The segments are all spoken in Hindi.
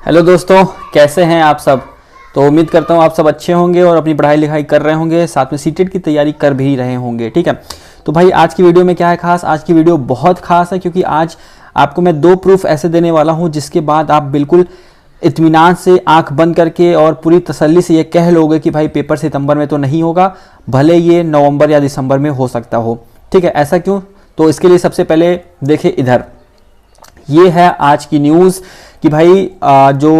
हेलो दोस्तों, कैसे हैं आप सब। तो उम्मीद करता हूँ आप सब अच्छे होंगे और अपनी पढ़ाई लिखाई कर रहे होंगे, साथ में सीटेट की तैयारी कर भी रहे होंगे। ठीक है, तो भाई आज की वीडियो में क्या है खास। आज की वीडियो बहुत खास है क्योंकि आज आपको मैं 2 प्रूफ ऐसे देने वाला हूँ जिसके बाद आप बिल्कुल इत्मीनान से आंख बंद करके और पूरी तसल्ली से ये कह लोगे कि भाई पेपर सितंबर में तो नहीं होगा, भले ये नवंबर या दिसंबर में हो सकता हो। ठीक है, ऐसा क्यों? तो इसके लिए सबसे पहले देखिए इधर, ये है आज की न्यूज़ कि भाई जो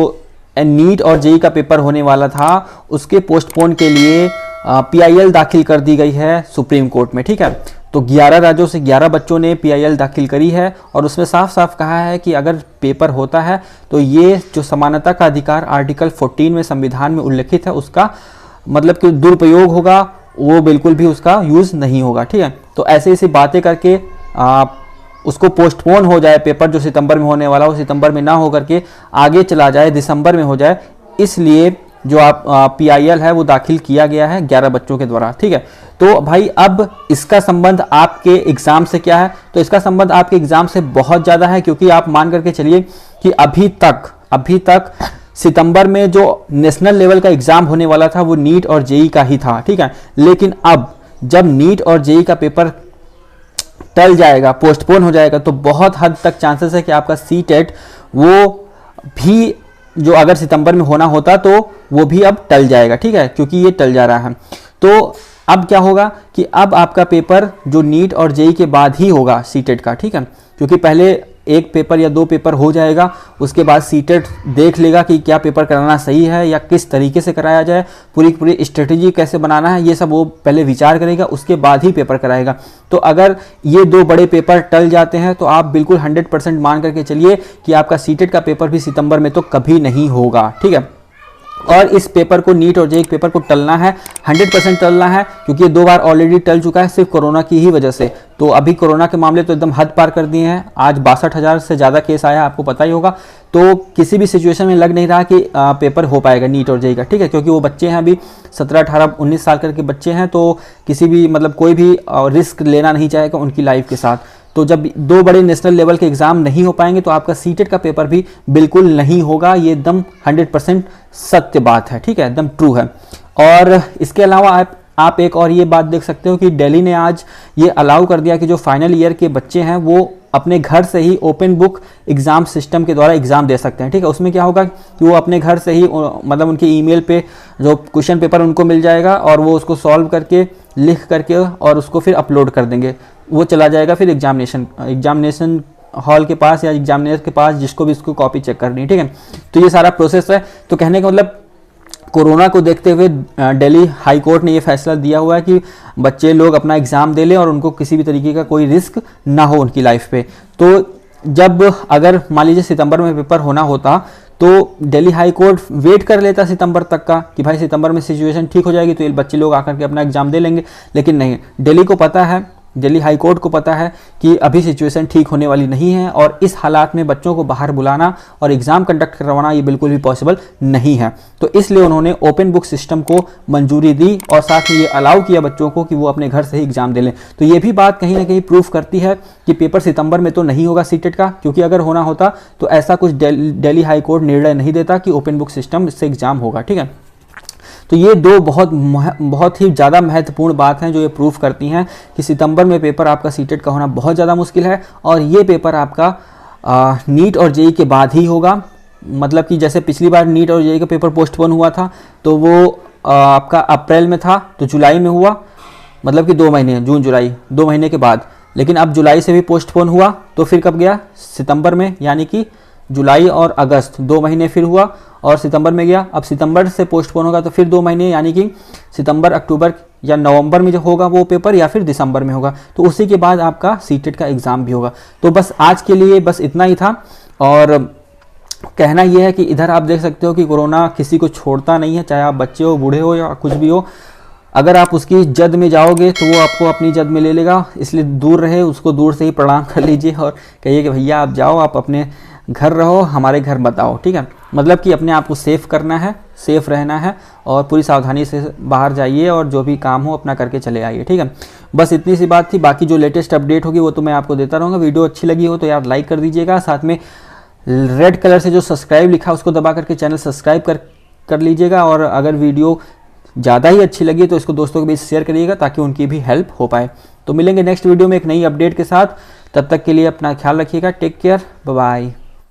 नीट और जेई का पेपर होने वाला था उसके पोस्टपोन के लिए पीआईएल दाखिल कर दी गई है सुप्रीम कोर्ट में। ठीक है, तो 11 राज्यों से 11 बच्चों ने पीआईएल दाखिल करी है और उसमें साफ साफ कहा है कि अगर पेपर होता है तो ये जो समानता का अधिकार आर्टिकल 14 में संविधान में उल्लिखित है उसका मतलब कि दुरुपयोग होगा, वो बिल्कुल भी उसका यूज़ नहीं होगा। ठीक है, तो ऐसे ऐसी बातें करके उसको पोस्टपोन हो जाए, पेपर जो सितंबर में होने वाला हो सितंबर में ना हो करके आगे चला जाए, दिसंबर में हो जाए, इसलिए जो आप पीआईएल है वो दाखिल किया गया है 11 बच्चों के द्वारा। ठीक है, तो भाई अब इसका संबंध आपके एग्ज़ाम से क्या है? तो इसका संबंध आपके एग्ज़ाम से बहुत ज़्यादा है क्योंकि आप मान करके चलिए कि अभी तक सितंबर में जो नेशनल लेवल का एग्ज़ाम होने वाला था वो नीट और जेई का ही था। ठीक है, लेकिन अब जब नीट और जेई का पेपर टल जाएगा, पोस्टपोन हो जाएगा, तो बहुत हद तक चांसेस है कि आपका सीटेट वो भी जो अगर सितंबर में होना होता तो वो भी अब टल जाएगा। ठीक है, क्योंकि ये टल जा रहा है। तो अब क्या होगा कि अब आपका पेपर जो नीट और जेई के बाद ही होगा सीटेट का। ठीक है, क्योंकि पहले एक पेपर या 2 पेपर हो जाएगा, उसके बाद सीटेट देख लेगा कि क्या पेपर कराना सही है या किस तरीके से कराया जाए, पूरी स्ट्रेटेजी कैसे बनाना है, ये सब वो पहले विचार करेगा, उसके बाद ही पेपर कराएगा। तो अगर ये 2 बड़े पेपर टल जाते हैं तो आप बिल्कुल 100% मान करके चलिए कि आपका सीटेट का पेपर भी सितंबर में तो कभी नहीं होगा। ठीक है, और इस पेपर को, नीट और जेई पेपर को टलना है, 100% टलना है क्योंकि ये 2 बार ऑलरेडी टल चुका है सिर्फ कोरोना की ही वजह से। तो अभी कोरोना के मामले तो एकदम हद पार कर दिए हैं, आज 62,000 से ज़्यादा केस आया, आपको पता ही होगा। तो किसी भी सिचुएशन में लग नहीं रहा कि पेपर हो पाएगा नीट और जेई का। ठीक है, क्योंकि वो बच्चे हैं अभी 17, 18, 19 साल करके बच्चे हैं, तो किसी भी मतलब कोई भी रिस्क लेना नहीं चाहेगा उनकी लाइफ के साथ। तो जब 2 बड़े नेशनल लेवल के एग्जाम नहीं हो पाएंगे तो आपका सीटेट का पेपर भी बिल्कुल नहीं होगा, ये एकदम 100% सत्य बात है। ठीक है, एकदम ट्रू है। और इसके अलावा आप एक और ये बात देख सकते हो कि दिल्ली ने आज ये अलाउ कर दिया कि जो फाइनल ईयर के बच्चे हैं वो अपने घर से ही ओपन बुक एग्ज़ाम सिस्टम के द्वारा एग्ज़ाम दे सकते हैं। ठीक है, उसमें क्या होगा कि वो अपने घर से ही मतलब उनके ईमेल पे जो क्वेश्चन पेपर उनको मिल जाएगा और वो उसको सॉल्व करके लिख करके और उसको फिर अपलोड कर देंगे, वो चला जाएगा फिर एग्जामिनेशन हॉल के पास या एग्जामिनर के पास, जिसको भी इसको कॉपी चेक करनी है। ठीक है, तो ये सारा प्रोसेस है। तो कहने का मतलब कोरोना को देखते हुए दिल्ली हाई कोर्ट ने ये फैसला दिया हुआ है कि बच्चे लोग अपना एग्ज़ाम दे लें और उनको किसी भी तरीके का कोई रिस्क ना हो उनकी लाइफ पे। तो जब अगर मान लीजिए सितंबर में पेपर होना होता तो दिल्ली हाई कोर्ट वेट कर लेता सितंबर तक का कि भाई सितंबर में सिचुएशन ठीक हो जाएगी तो ये बच्चे लोग आकर के अपना एग्ज़ाम दे लेंगे, लेकिन नहीं, दिल्ली को पता है, दिल्ली हाई कोर्ट को पता है कि अभी सिचुएशन ठीक होने वाली नहीं है और इस हालात में बच्चों को बाहर बुलाना और एग्ज़ाम कंडक्ट करवाना ये बिल्कुल भी पॉसिबल नहीं है। तो इसलिए उन्होंने ओपन बुक सिस्टम को मंजूरी दी और साथ में ये अलाउ किया बच्चों को कि वो अपने घर से ही एग्ज़ाम दे लें। तो ये भी बात कहीं ना कहीं प्रूफ करती है कि पेपर सितंबर में तो नहीं होगा सीटेट का, क्योंकि अगर होना होता तो ऐसा कुछ दिल्ली हाई कोर्ट निर्णय नहीं देता कि ओपन बुक सिस्टम से एग्ज़ाम होगा। ठीक है, तो ये 2 बहुत ही ज़्यादा महत्वपूर्ण बात हैं जो ये प्रूफ करती हैं कि सितंबर में पेपर आपका सीटेट का होना बहुत ज़्यादा मुश्किल है और ये पेपर आपका नीट और जेई के बाद ही होगा। मतलब कि जैसे पिछली बार नीट और जेई का पेपर पोस्टपोन हुआ था तो वो आपका अप्रैल में था, तो जुलाई में हुआ, मतलब कि 2 महीने, जून जुलाई 2 महीने के बाद। लेकिन अब जुलाई से भी पोस्टपोन हुआ तो फिर कब गया? सितंबर में, यानी कि जुलाई और अगस्त 2 महीने फिर हुआ और सितंबर में गया। अब सितंबर से पोस्टपोन होगा तो फिर 2 महीने, यानी कि सितंबर, अक्टूबर या नवंबर में जो होगा वो पेपर, या फिर दिसंबर में होगा। तो उसी के बाद आपका सीटेट का एग्ज़ाम भी होगा। तो बस आज के लिए बस इतना ही था। और कहना यह है कि इधर आप देख सकते हो कि कोरोना किसी को छोड़ता नहीं है, चाहे आप बच्चे हो, बूढ़े हो या कुछ भी हो। अगर आप उसकी जद में जाओगे तो वो आपको अपनी जद में ले लेगा, इसलिए दूर रहे, उसको दूर से ही प्रणाम कर लीजिए और कहिए कि भैया आप जाओ, आप अपने घर रहो, हमारे घर मत आओ। ठीक है, मतलब कि अपने आप को सेफ़ करना है, सेफ़ रहना है और पूरी सावधानी से बाहर जाइए और जो भी काम हो अपना करके चले आइए। ठीक है, बस इतनी सी बात थी। बाकी जो लेटेस्ट अपडेट होगी वो तो मैं आपको देता रहूँगा। वीडियो अच्छी लगी हो तो यार लाइक कर दीजिएगा, साथ में रेड कलर से जो सब्सक्राइब लिखा है उसको दबा करके चैनल सब्सक्राइब कर लीजिएगा। और अगर वीडियो ज़्यादा ही अच्छी लगी तो इसको दोस्तों के बीच शेयर करिएगा ताकि उनकी भी हेल्प हो पाए। तो मिलेंगे नेक्स्ट वीडियो में एक नई अपडेट के साथ, तब तक के लिए अपना ख्याल रखिएगा। Take care, bye bye.